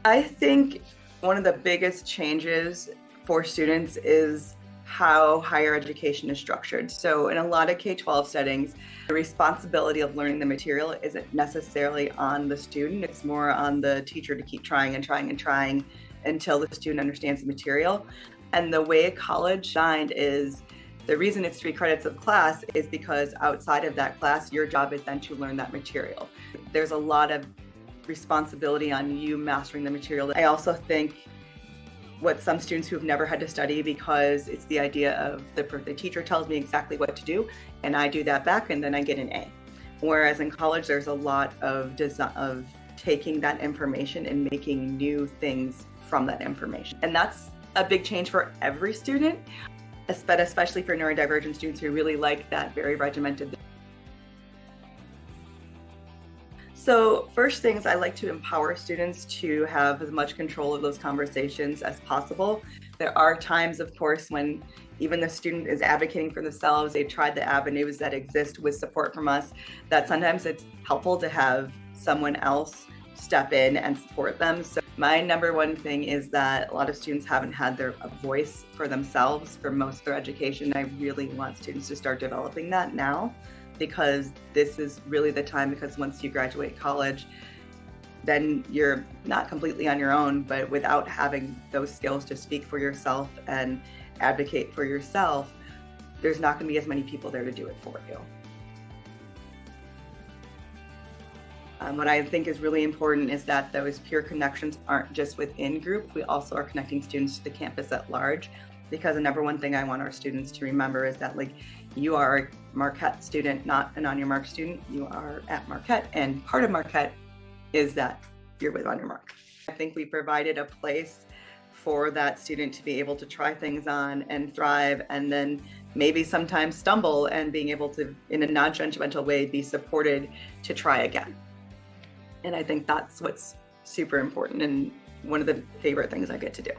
I think one of the biggest changes for students is how higher education is structured. So in a lot of K-12 settings, the responsibility of learning the material isn't necessarily on the student. It's more on the teacher to keep trying and trying and trying until the student understands the material. And the way college designed is, the reason it's 3 credits of class is because outside of that class, your job is then to learn that material. There's a lot of responsibility on you mastering the material. I also think what some students who've never had to study, because it's the idea of the teacher tells me exactly what to do and I do that back and then I get an A. Whereas in college, there's a lot of taking that information and making new things from that information. And that's a big change for every student, but especially for neurodivergent students who really like that very regimented. So first things, I like to empower students to have as much control of those conversations as possible. There are times, of course, when even the student is advocating for themselves, they've tried the avenues that exist with support from us, that sometimes it's helpful to have someone else step in and support them. So my number one thing is that a lot of students haven't had a voice for themselves for most of their education. I really want students to start developing that now, because this is really the time, because once you graduate college, then you're not completely on your own, but without having those skills to speak for yourself and advocate for yourself, there's not going to be as many people there to do it for you. What I think is really important is that those peer connections aren't just within group, we also are connecting students to the campus at large. Because the number one thing I want our students to remember is that, like, you are a Marquette student, not an On Your Marq student. You are at Marquette, and part of Marquette is that you're with On Your Marq. I think we provided a place for that student to be able to try things on and thrive, and then maybe sometimes stumble, and being able to, in a non-judgmental way, be supported to try again. And I think that's what's super important and one of the favorite things I get to do.